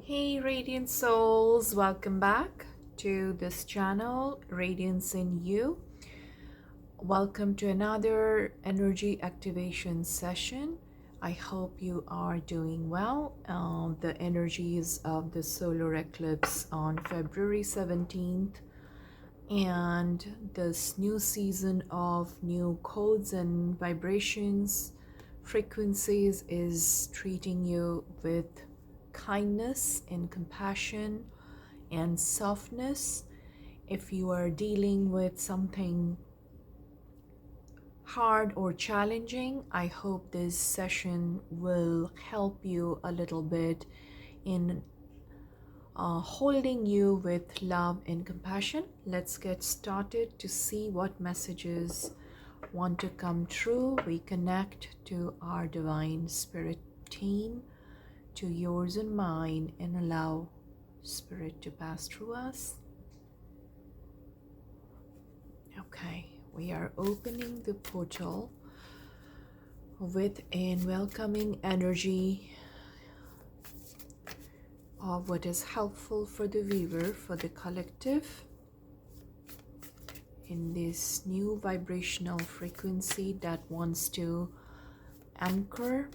Hey radiant souls, welcome back to this channel, Radiance in You. Welcome to another energy activation session. I hope you are doing well. The energies of the solar eclipse on February 17th and this new season of new codes and vibrations, frequencies is treating you with kindness and compassion and softness. If you are dealing with something hard or challenging, I hope this session will help you a little bit in holding you with love and compassion. Let's get started to see what messages want to come true. We connect to our divine spirit team, to yours and mine, and allow spirit to pass through us. Okay, we are opening the portal with an welcoming energy of what is helpful for the viewer, for the collective, in this new vibrational frequency that wants to anchor,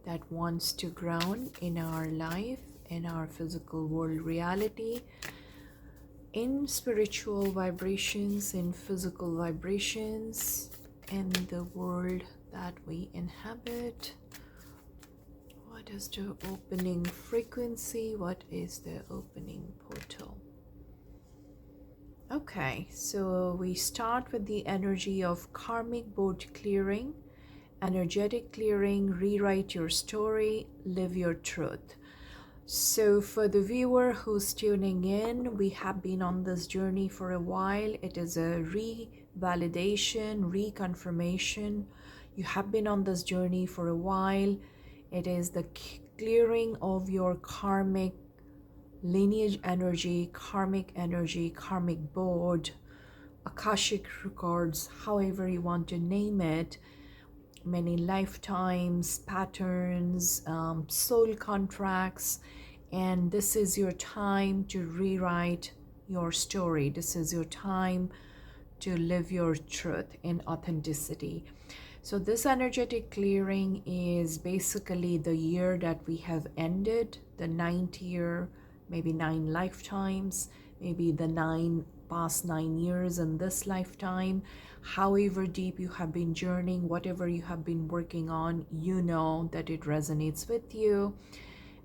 that wants to ground in our life, in our physical world reality, in spiritual vibrations, in physical vibrations, in the world that we inhabit. What is the opening frequency? What is the opening portal? Okay, so we start with the energy of karmic board clearing, energetic clearing, rewrite your story, live your truth. So for the viewer who's tuning in, we have been on this journey for a while. It is a revalidation, reconfirmation. You have been on this journey for a while. It is the clearing of your karmic lineage energy, karmic board, Akashic records, however you want to name it, many lifetimes, patterns, soul contracts, and this is your time to rewrite your story. This is your time to live your truth in authenticity. So this energetic clearing is basically the year that we have ended, the 9th year, maybe 9 lifetimes, maybe the past 9 years in this lifetime. However deep you have been journeying, whatever you have been working on, you know that it resonates with you.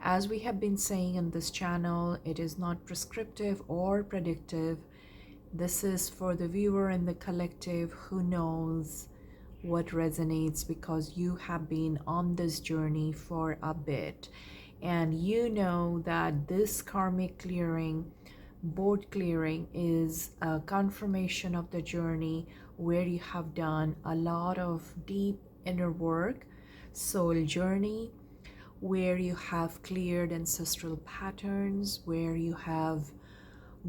As we have been saying in this channel, it is not prescriptive or predictive. This is for the viewer and the collective who knows what resonates, because you have been on this journey for a bit, and you know that this karmic clearing, board clearing, is a confirmation of the journey where you have done a lot of deep inner work, soul journey, where you have cleared ancestral patterns, where you have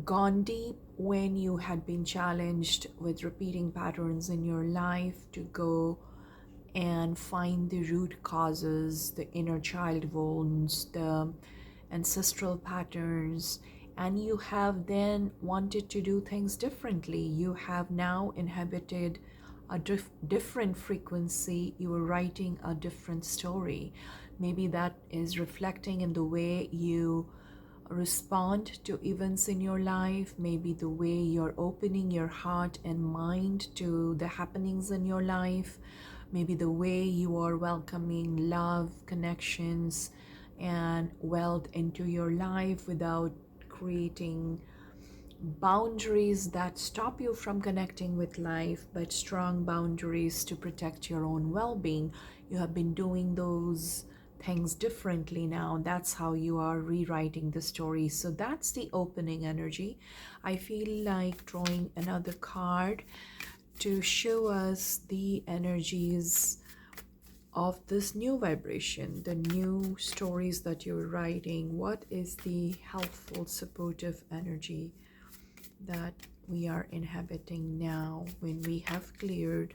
gone deep when you had been challenged with repeating patterns in your life, to go and find the root causes, the inner child wounds, the ancestral patterns, and you have then wanted to do things differently. You have now inhabited a different frequency. You are writing a different story. Maybe that is reflecting in the way you respond to events in your life, maybe the way you're opening your heart and mind to the happenings in your life, maybe the way you are welcoming love, connections, and wealth into your life without creating boundaries that stop you from connecting with life, but strong boundaries to protect your own well-being. You have been doing those things differently now. That's how you are rewriting the story. So that's the opening energy. I feel like drawing another card to show us the energies of this new vibration, the new stories that you're writing. What is the helpful, supportive energy that we are inhabiting now when we have cleared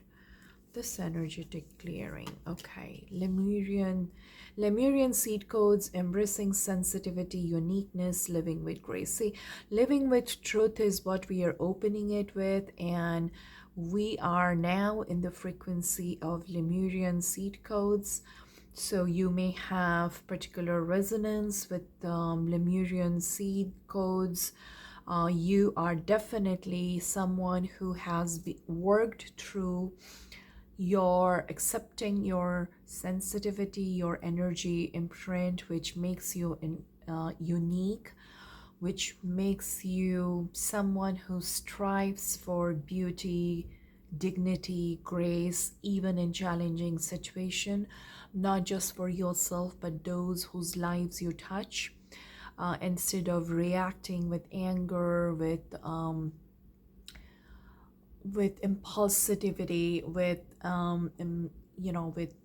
this energetic clearing? Okay, Lemurian Lemurian seed codes: embracing sensitivity, uniqueness, living with grace. See, living with truth is what we are opening it with, and we are now in the frequency of Lemurian seed codes. So you may have particular resonance with Lemurian seed codes. You are definitely someone who has worked through your accepting your sensitivity, your energy imprint, which makes you unique, which makes you someone who strives for beauty, dignity, grace, even in challenging situation, not just for yourself, but those whose lives you touch. Instead of reacting with anger, with impulsivity, with with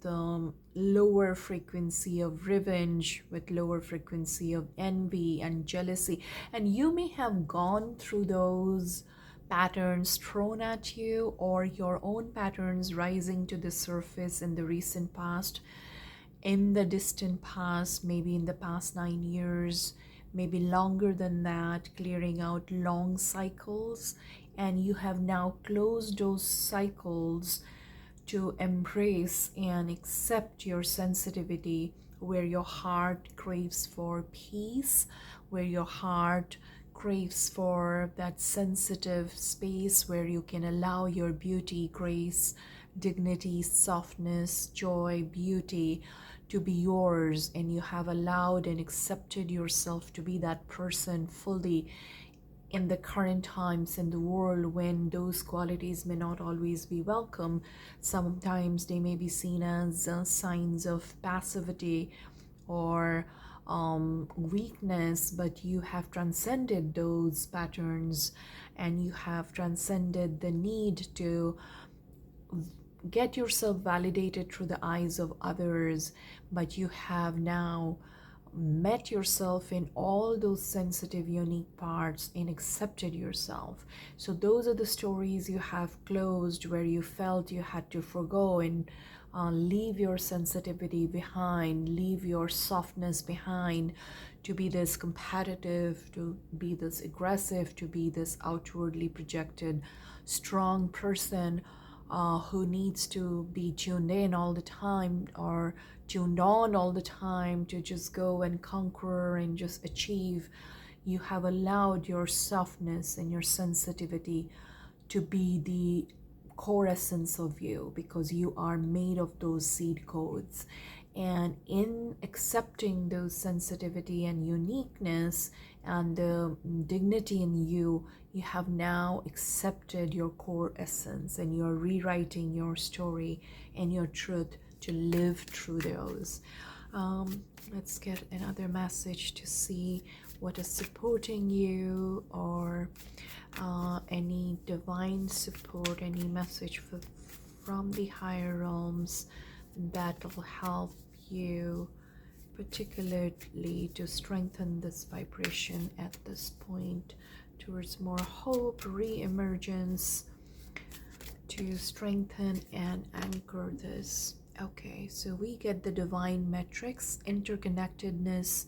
lower frequency of revenge, with lower frequency of envy and jealousy. And you may have gone through those patterns thrown at you, or your own patterns rising to the surface in the recent past, in the distant past, maybe in the past 9 years, maybe longer than that, clearing out long cycles. And you have now closed those cycles to embrace and accept your sensitivity, where your heart craves for peace, where your heart craves for that sensitive space where you can allow your beauty, grace, dignity, softness, joy, beauty to be yours. And you have allowed and accepted yourself to be that person fully in the current times in the world, when those qualities may not always be welcome. Sometimes they may be seen as signs of passivity or weakness, but you have transcended those patterns, and you have transcended the need to get yourself validated through the eyes of others, but you have now met yourself in all those sensitive, unique parts and accepted yourself. So those are the stories you have closed, where you felt you had to forgo and leave your sensitivity behind, leave your softness behind, to be this competitive, to be this aggressive, to be this outwardly projected strong person who needs to be tuned in all the time, or tuned on all the time, to just go and conquer and just achieve. You have allowed your softness and your sensitivity to be the core essence of you, because you are made of those seed codes. And in accepting those sensitivity and uniqueness and the dignity in you, you have now accepted your core essence, and you're rewriting your story and your truth to live through those. Let's get another message to see what is supporting you, or any divine support, any message from the higher realms that will help you particularly to strengthen this vibration at this point, towards more hope, re-emergence, to strengthen and anchor this. Okay, so we get the divine metrics: interconnectedness,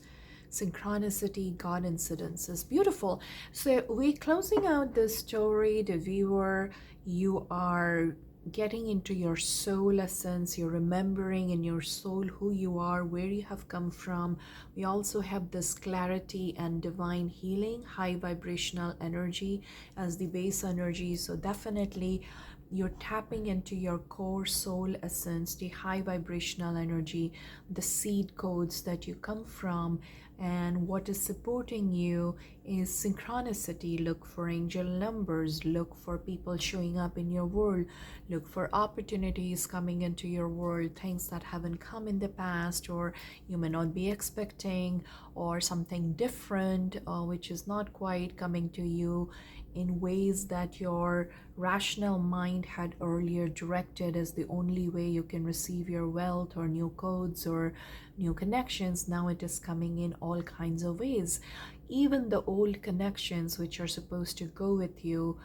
synchronicity, God incidences. Beautiful. So we're closing out this story. The viewer, you are getting into your soul essence. You're remembering in your soul who you are, where you have come from. We also have this clarity and divine healing, high vibrational energy as the base energy. So definitely you're tapping into your core soul essence, the high vibrational energy, the seed codes that you come from. And what is supporting you is synchronicity. Look for angel numbers, look for people showing up in your world, look for opportunities coming into your world, things that haven't come in the past, or you may not be expecting, or something different which is not quite coming to you in ways that your rational mind had earlier directed as the only way you can receive your wealth or new codes or new connections. Now it is coming in all kinds of ways. Even the old connections which are supposed to go with you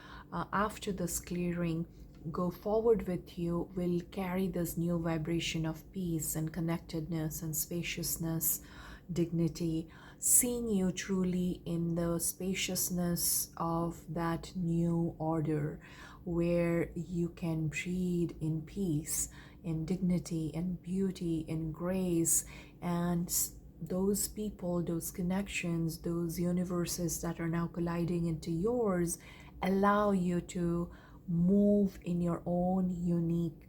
after this clearing go forward with you will carry this new vibration of peace and connectedness and spaciousness, dignity, seeing you truly in the spaciousness of that new order where you can breathe in peace, in dignity, in beauty, in grace, and those people, those connections, those universes that are now colliding into yours allow you to move in your own unique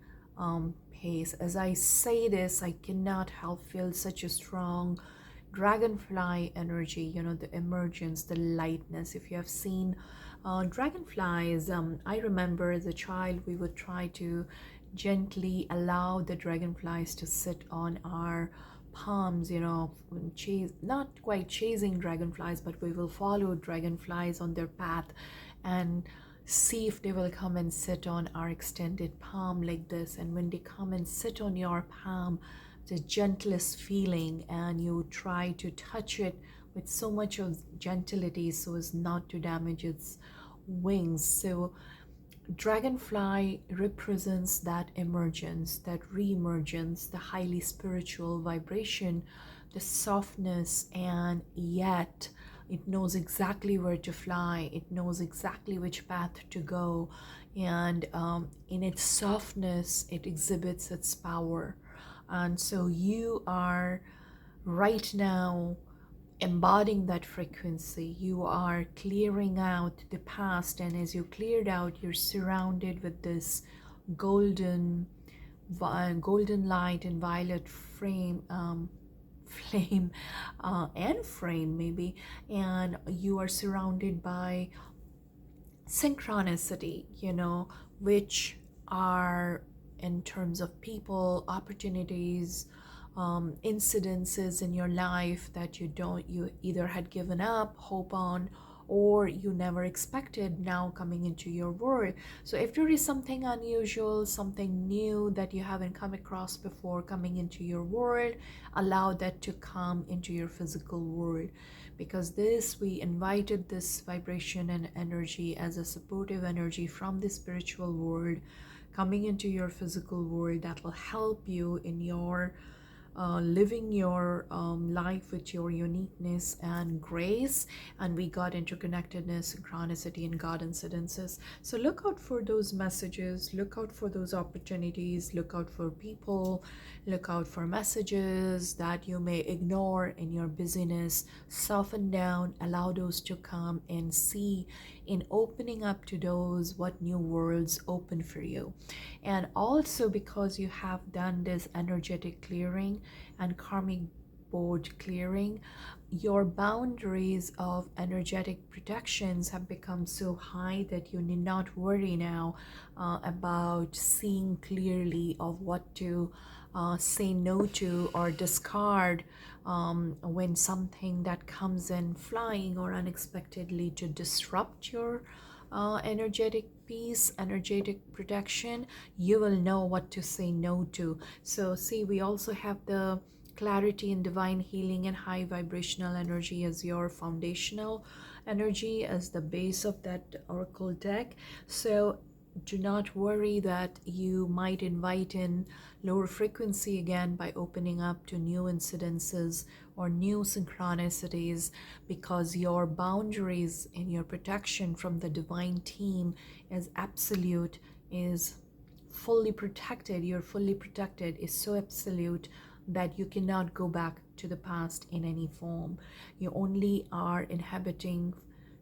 pace. As I say this, I cannot help feel such a strong dragonfly energy, you know, the emergence, the lightness. If you have seen dragonflies, I remember as a child we would try to gently allow the dragonflies to sit on our palms, you know, not quite chasing dragonflies, but we will follow dragonflies on their path and see if they will come and sit on our extended palm like this. And when they come and sit on your palm, the gentlest feeling, and you try to touch it with so much of gentility so as not to damage its wings. So dragonfly represents that emergence, that re-emergence, the highly spiritual vibration, the softness, and yet it knows exactly where to fly. It knows exactly which path to go. And in its softness, it exhibits its power. And so you are right now embodying that frequency. You are clearing out the past, and as you cleared out, you're surrounded with this golden light and violet flame and frame maybe, and you are surrounded by synchronicity, you know, which are in terms of people, opportunities, incidences in your life that you either had given up hope on or you never expected now coming into your world. So if there is something unusual, something new that you haven't come across before coming into your world, allow that to come into your physical world, because we invited this vibration and energy as a supportive energy from the spiritual world coming into your physical world that will help you in your living your life with your uniqueness and grace. And we got interconnectedness, synchronicity, and God incidences. So look out for those messages, look out for those opportunities, look out for people, look out for messages that you may ignore in your busyness. Soften down, allow those to come, and see in opening up to those what new worlds open for you. And also, because you have done this energetic clearing and karmic board clearing, your boundaries of energetic protections have become so high that you need not worry now about seeing clearly of what to say no to or discard when something that comes in flying or unexpectedly to disrupt your energetic peace, energetic protection. You will know what to say no to. So see, we also have the clarity and divine healing and high vibrational energy as your foundational energy, as the base of that oracle deck. So do not worry that you might invite in lower frequency again by opening up to new incidences or new synchronicities, because your boundaries and your protection from the divine team is absolute, is fully protected. You're fully protected, is so absolute that you cannot go back to the past in any form. You only are inhabiting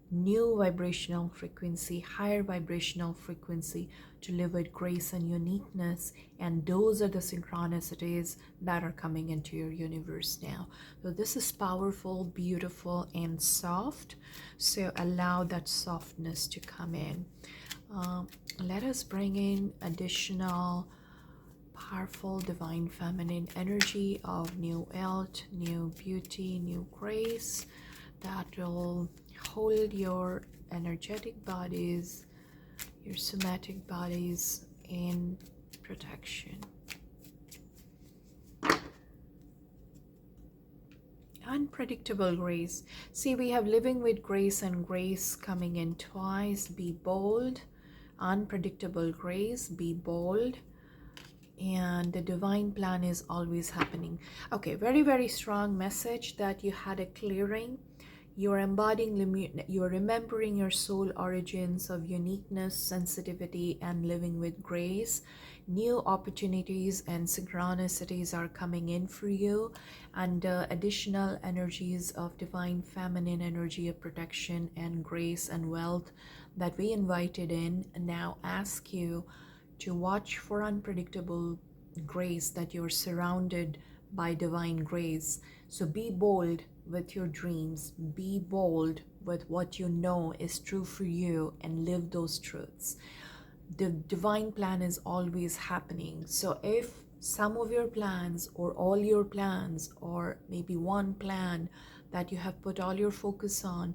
new vibrational frequency, higher vibrational frequency, to live with grace and uniqueness. And those are the synchronicities that are coming into your universe now. So this is powerful, beautiful, and soft. So allow that softness to come in. Let us bring in additional powerful divine feminine energy of new health, new beauty, new grace that will hold your energetic bodies, your somatic bodies in protection. Unpredictable grace. See, we have living with grace and grace coming in twice. Be bold, unpredictable grace, be bold, and the divine plan is always happening. Okay, very, very strong message that you had a clearing. You're embodying, you're remembering your soul origins of uniqueness, sensitivity, and living with grace. New opportunities and synchronicities are coming in for you, and additional energies of divine feminine energy of protection and grace and wealth that we invited in now ask you to watch for unpredictable grace, that you're surrounded by divine grace. So be bold with your dreams, be bold with what you know is true for you, and live those truths. The divine plan is always happening. So if some of your plans, or all your plans, or maybe one plan that you have put all your focus on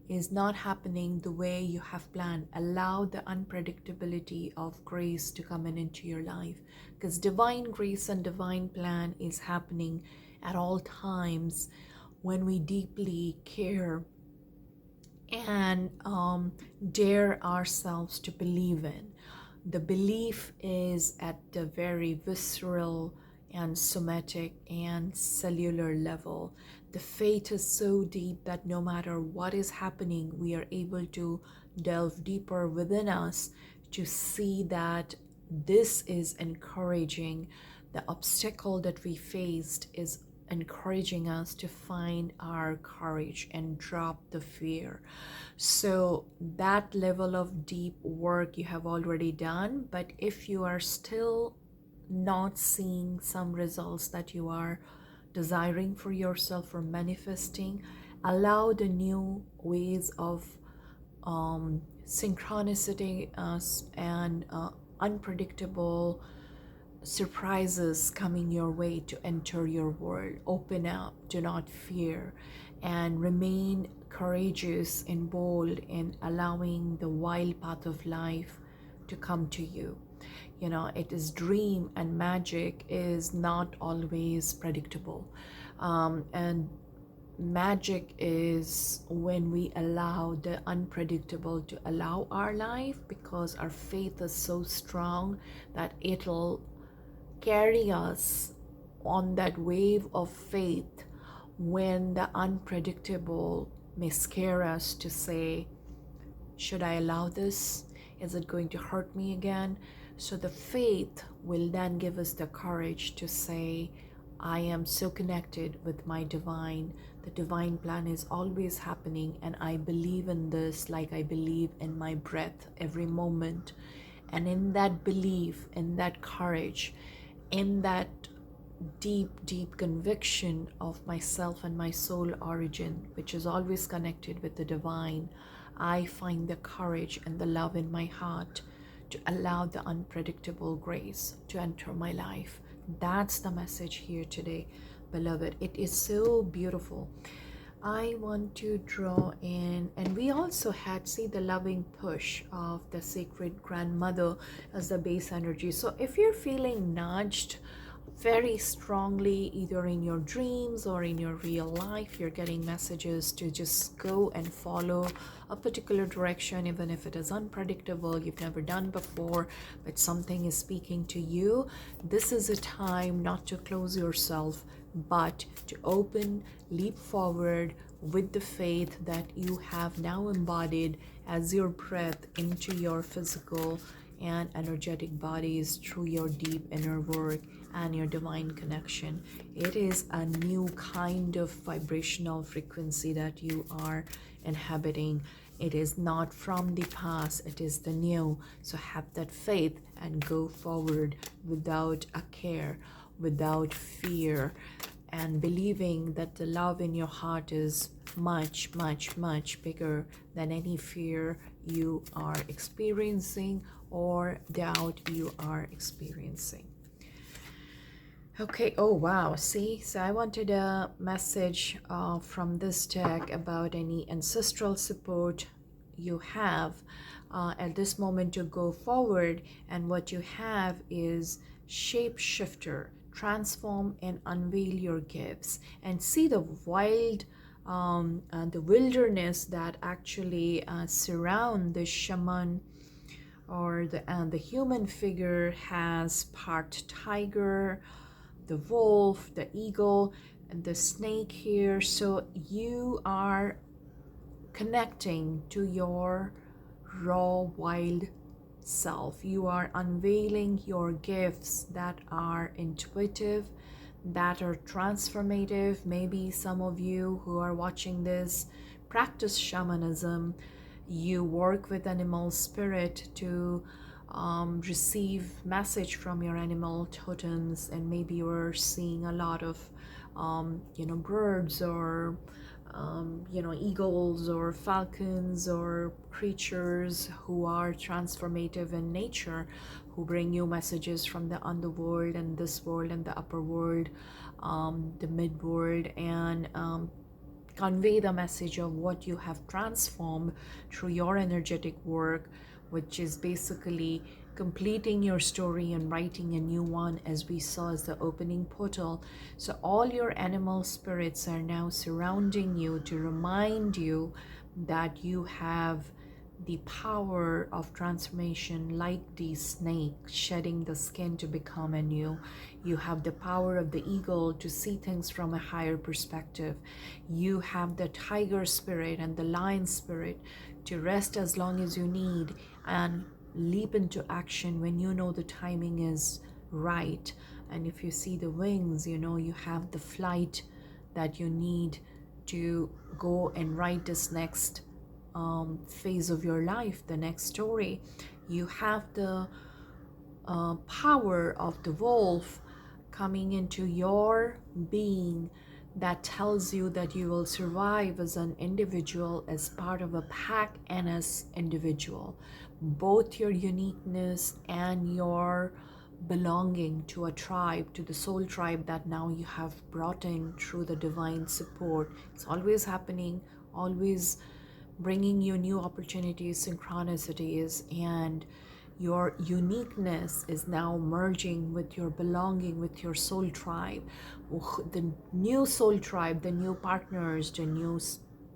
is not happening the way you have planned, allow the unpredictability of grace to come into your life, because divine grace and divine plan is happening at all times when we deeply care and dare ourselves to believe in. The belief is at the very visceral and somatic and cellular level. The faith is so deep that no matter what is happening, we are able to delve deeper within us to see that this is encouraging. The obstacle that we faced is encouraging us to find our courage and drop the fear. So that level of deep work you have already done, but if you are still not seeing some results that you are desiring for yourself or manifesting, allow the new ways of synchronicity and unpredictable surprises coming your way to enter your world. Open up, do not fear, and remain courageous and bold in allowing the wild path of life to come to you. You know, it is dream and magic is not always predictable. And magic is when we allow the unpredictable to allow our life, because our faith is so strong that it'll carry us on that wave of faith when the unpredictable may scare us to say, should I allow this? Is it going to hurt me again? So the faith will then give us the courage to say, I am so connected with my divine. The divine plan is always happening, and I believe in this like I believe in my breath every moment. And in that belief, in that courage, in that deep, deep conviction of myself and my soul origin, which is always connected with the divine, I find the courage and the love in my heart to allow the unpredictable grace to enter my life. That's the message here today, beloved. It is so beautiful. I want to draw in, and we also had, see, the loving push of the sacred grandmother as the base energy. So if you're feeling nudged very strongly, either in your dreams or in your real life, you're getting messages to just go and follow a particular direction, even if it is unpredictable, you've never done before, but something is speaking to you. This is a time not to close yourself, but to open, leap forward with the faith that you have now embodied as your breath into your physical and energetic bodies through your deep inner work and your divine connection. It is a new kind of vibrational frequency that you are inhabiting. It is not from the past, it is the new. So have that faith and go forward without a care, without fear, and believing that the love in your heart is much, much, much bigger than any fear you are experiencing or doubt you are experiencing. Okay, oh wow, see, so I wanted a message from this deck about any ancestral support you have at this moment to go forward, and what you have is shapeshifter, transform and unveil your gifts, and see the wild the wilderness that actually surround the shaman or the human figure has part tiger, the wolf, the eagle, and the snake here. So you are connecting to your raw, wild self. You are unveiling your gifts that are intuitive, that are transformative. Maybe some of you who are watching this practice shamanism. You work with animal spirit to receive message from your animal totems, and maybe you're seeing a lot of birds, or eagles or falcons, or creatures who are transformative in nature, who bring you messages from the underworld and this world and the upper world, the mid world, and convey the message of what you have transformed through your energetic work, which is basically completing your story and writing a new one, as we saw as the opening portal. So all your animal spirits are now surrounding you to remind you that you have the power of transformation, like the snake shedding the skin to become anew. You have the power of the eagle to see things from a higher perspective. You have the tiger spirit and the lion spirit to rest as long as you need and leap into action when you know the timing is right. And if you see the wings, you have the flight that you need to go and write this next phase of your life, the next story. You have the power of the wolf coming into your being, that tells you that you will survive as an individual, as part of a pack, and as individual. Both your uniqueness and your belonging to a tribe, to the soul tribe that now you have brought in through the divine support. It's always happening, always bringing you new opportunities, synchronicities, and your uniqueness is now merging with your belonging, with your soul tribe. The new soul tribe, the new partners, the new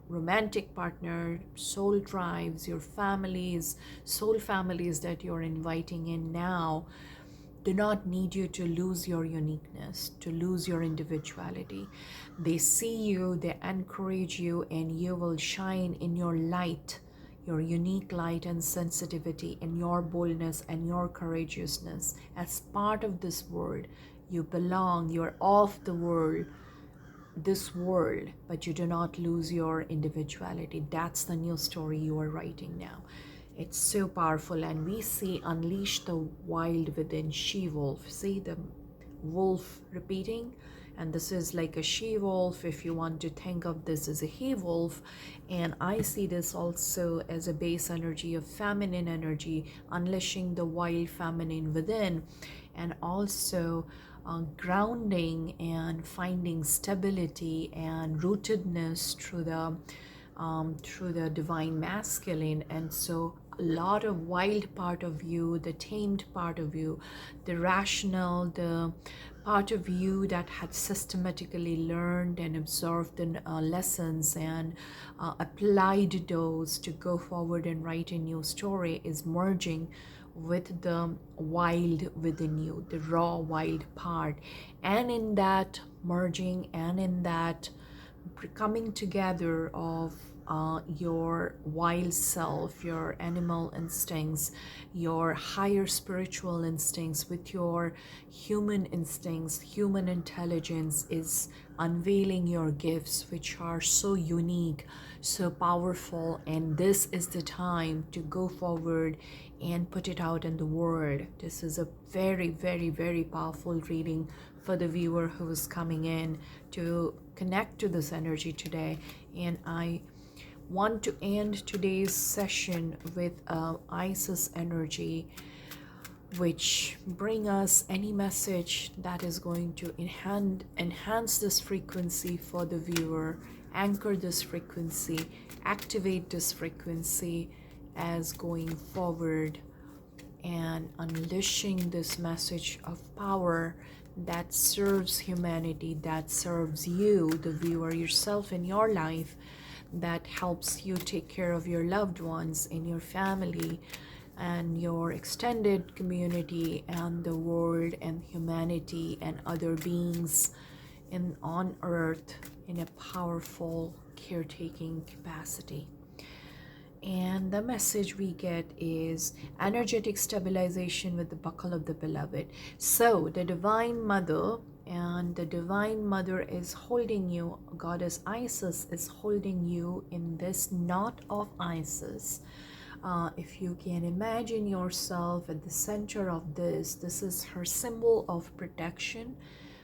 romantic partner, soul tribes, your families, soul families that you're inviting in now, do not need you to lose your uniqueness, to lose your individuality. They see you, they encourage you, and you will shine in your light, your unique light and sensitivity, and your boldness and your courageousness. As part of this world, you belong, you're of the world, this world, but you do not lose your individuality. That's the new story you are writing now. It's so powerful. And we see unleash the wild within, she-wolf. See the wolf repeating, and this is like a she-wolf if you want to think of this as a he-wolf. And I see this also as a base energy of feminine energy, unleashing the wild feminine within, and also grounding and finding stability and rootedness through the divine masculine. And so a lot of wild part of you, the tamed part of you, the rational, the part of you that had systematically learned and absorbed the lessons and applied those to go forward and write a new story, is merging with the wild within you, the raw wild part. And in that merging, and in that coming together of your wild self, your animal instincts, your higher spiritual instincts with your human instincts, human intelligence, is unveiling your gifts, which are so unique, so powerful. And this is the time to go forward and put it out in the world. This is a very, very, very powerful reading for the viewer who is coming in to connect to this energy today. And I want to end today's session with Isis energy, which bring us any message that is going to enhance this frequency for the viewer, anchor this frequency, activate this frequency as going forward, and unleashing this message of power that serves humanity, that serves you, the viewer, yourself in your life, that helps you take care of your loved ones in your family, and your extended community and the world and humanity and other beings on earth in a powerful caretaking capacity. And the message we get is energetic stabilization with the buckle of the beloved. So the divine mother, and the divine mother is holding you, goddess Isis is holding you in this knot of Isis. If you can imagine yourself at the center of this is her symbol of protection,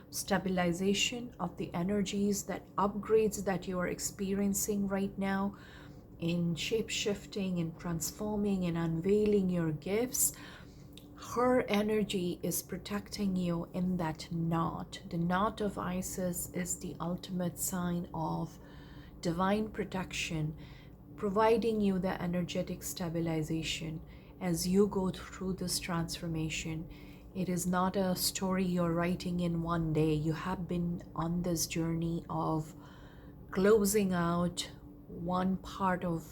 stabilization of the energies, that upgrades that you are experiencing right now in shape-shifting, in transforming, and unveiling your gifts. Her energy is protecting you in that knot. The knot of Isis is the ultimate sign of divine protection, providing you the energetic stabilization as you go through this transformation. It is not a story you're writing in one day. You have been on this journey of closing out one part of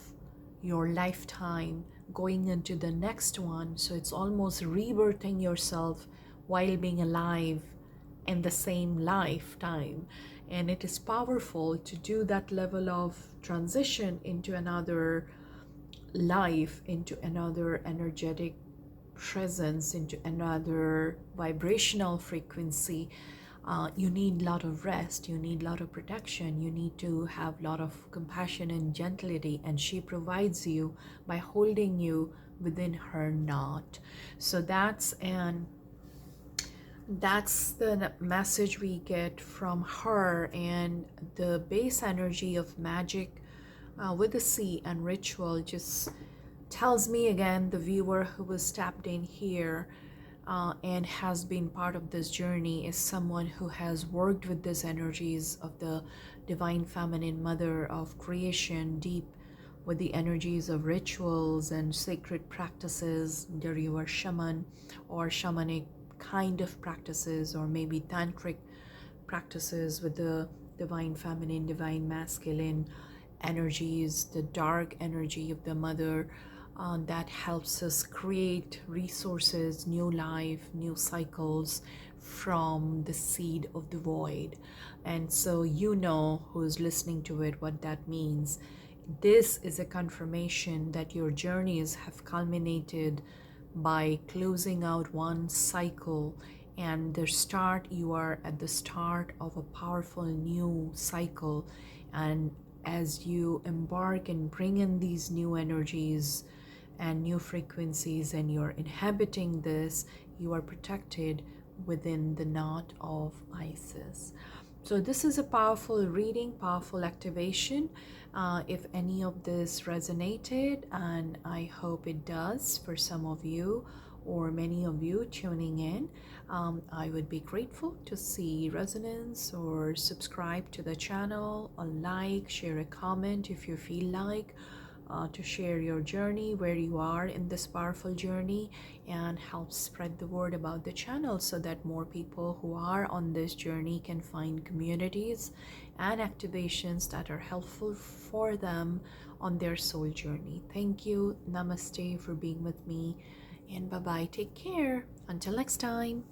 your lifetime, going into the next one. So it's almost rebirthing yourself while being alive in the same lifetime. And it is powerful to do that level of transition into another life, into another energetic presence, into another vibrational frequency. You need a lot of rest, you need a lot of protection, you need to have a lot of compassion and gentility, and she provides you by holding you within her knot. So that's the message we get from her. And the base energy of magic with the C and ritual just tells me, again, the viewer who was tapped in here and has been part of this journey is someone who has worked with these energies of the divine feminine mother of creation, deep with the energies of rituals and sacred practices. There you are shaman or shamanic kind of practices, or maybe tantric practices with the divine feminine, divine masculine energies, the dark energy of the mother that helps us create resources, new life, new cycles from the seed of the void. And so you know, who's listening to it, what that means. This is a confirmation that your journeys have culminated by closing out one cycle, and you are at the start of a powerful new cycle. And as you embark and bring in these new energies and new frequencies, and you're inhabiting this, you are protected within the knot of Isis. So this is a powerful reading, powerful activation. If any of this resonated, and I hope it does for some of you or many of you tuning in, I would be grateful to see resonance, or subscribe to the channel, or like, share a comment if you feel like, to share your journey, where you are in this powerful journey, and help spread the word about the channel so that more people who are on this journey can find communities and activations that are helpful for them on their soul journey. Thank you. Namaste for being with me, and bye-bye. Take care. Until next time.